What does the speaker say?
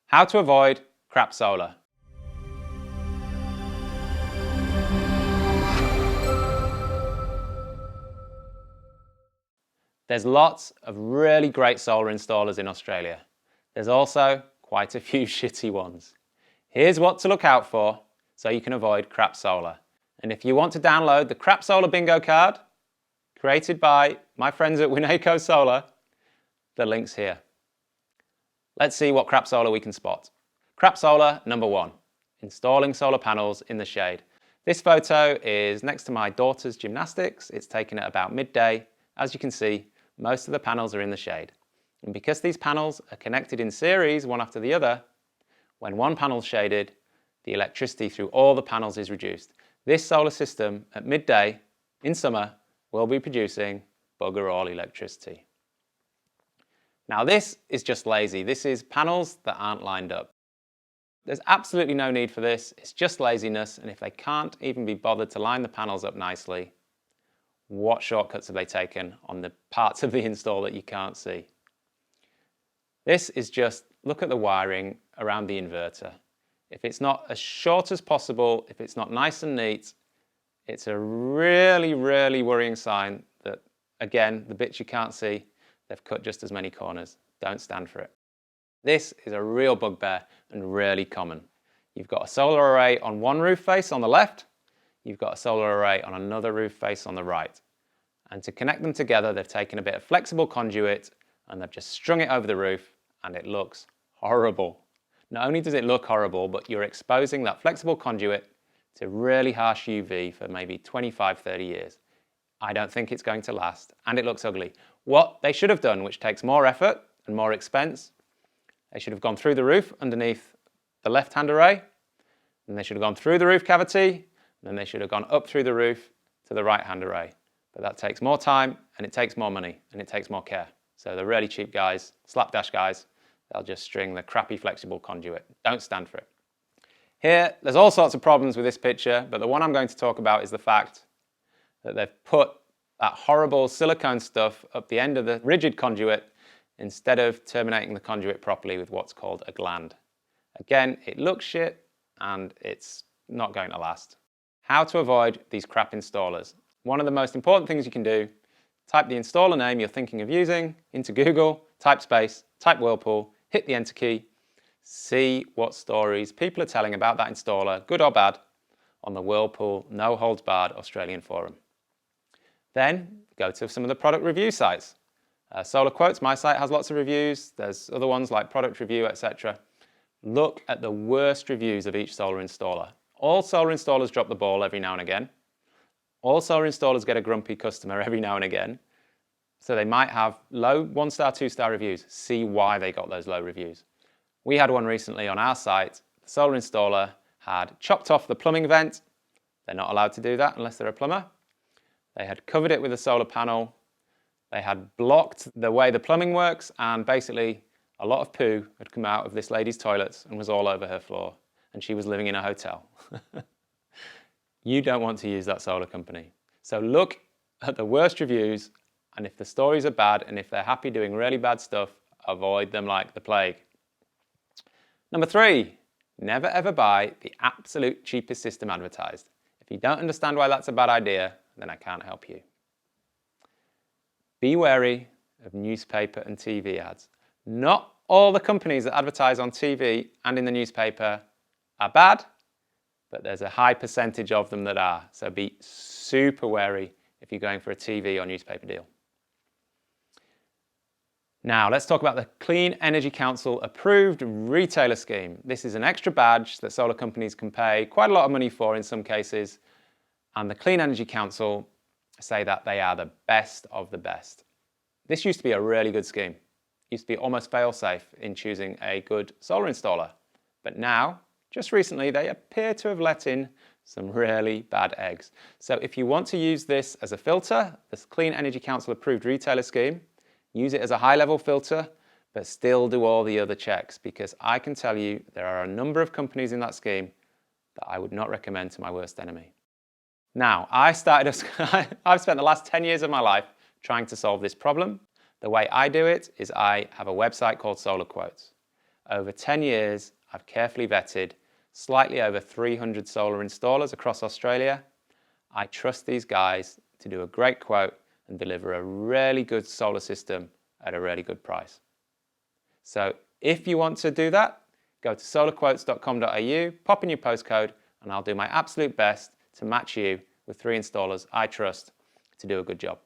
How to avoid crap solar. There's lots of really great solar installers in Australia. There's also quite a few shitty ones. Here's what to look out for so you can avoid crap solar. And if you want to download the Crap Solar Bingo card, created by my friends at Wineco Solar, the link's here. Let's see what crap solar we can spot. Crap solar number 1, installing solar panels in the shade. This photo is next to my daughter's gymnastics. It's taken at about midday. As you can see, most of the panels are in the shade. And because these panels are connected in series, one after the other, when one panel is shaded, the electricity through all the panels is reduced. This solar system at midday in summer will be producing bugger all electricity. Now this is just lazy. This is panels that aren't lined up. There's absolutely no need for this. It's just laziness, and if they can't even be bothered to line the panels up nicely, what shortcuts have they taken on the parts of the install that you can't see? This is just, look at the wiring around the inverter. If it's not as short as possible, if it's not nice and neat, it's a really, really worrying sign that, again, the bits you can't see, they've cut just as many corners. Don't stand for it. This is a real bugbear and really common. You've got a solar array on one roof face on the left, you've got a solar array on another roof face on the right. And to connect them together, they've taken a bit of flexible conduit and they've just strung it over the roof, and it looks horrible. Not only does it look horrible, but you're exposing that flexible conduit to really harsh UV for maybe 25, 30 years. I don't think it's going to last, and it looks ugly. What they should have done, which takes more effort and more expense, they should have gone through the roof underneath the left-hand array, and they should have gone through the roof cavity, and then they should have gone up through the roof to the right-hand array. But that takes more time, and it takes more money, and it takes more care. So the really cheap guys, slapdash guys, they'll just string the crappy flexible conduit. Don't stand for it. Here, there's all sorts of problems with this picture, but the one I'm going to talk about is the fact that they've put that horrible silicone stuff up the end of the rigid conduit instead of terminating the conduit properly with what's called a gland. Again, it looks shit and it's not going to last. How to avoid these crap installers. One of the most important things you can do, type the installer name you're thinking of using into Google, type space, type Whirlpool, hit the enter key, see what stories people are telling about that installer, good or bad, on the Whirlpool No Holds Barred Australian forum. Then go to some of the product review sites. Solar Quotes, my site, has lots of reviews. There's other ones like Product Review, etc. Look at the worst reviews of each solar installer. All solar installers drop the ball every now and again. All solar installers get a grumpy customer every now and again. So they might have low 1-star, 2-star reviews. See why they got those low reviews. We had one recently on our site. The solar installer had chopped off the plumbing vent. They're not allowed to do that unless they're a plumber. They had covered it with a solar panel. They had blocked the way the plumbing works, and basically a lot of poo had come out of this lady's toilets and was all over her floor, and she was living in a hotel. You don't want to use that solar company. So look at the worst reviews, and if the stories are bad and if they're happy doing really bad stuff, avoid them like the plague. Number 3, never ever buy the absolute cheapest system advertised. If you don't understand why that's a bad idea, then I can't help you. Be wary of newspaper and TV ads. Not all the companies that advertise on TV and in the newspaper are bad, but there's a high percentage of them that are. So be super wary if you're going for a TV or newspaper deal. Now let's talk about the Clean Energy Council approved retailer scheme. This is an extra badge that solar companies can pay quite a lot of money for in some cases, and the Clean Energy Council say that they are the best of the best. This used to be a really good scheme. It used to be almost fail-safe in choosing a good solar installer. But now, just recently, they appear to have let in some really bad eggs. So if you want to use this as a filter, this Clean Energy Council approved retailer scheme, use it as a high-level filter, but still do all the other checks, because I can tell you there are a number of companies in that scheme that I would not recommend to my worst enemy. Now, I've spent the last 10 years of my life trying to solve this problem. The way I do it is I have a website called Solar Quotes. Over 10 years, I've carefully vetted slightly over 300 solar installers across Australia. I trust these guys to do a great quote and deliver a really good solar system at a really good price. So if you want to do that, go to solarquotes.com.au, pop in your postcode, and I'll do my absolute best to match you with 3 installers I trust to do a good job.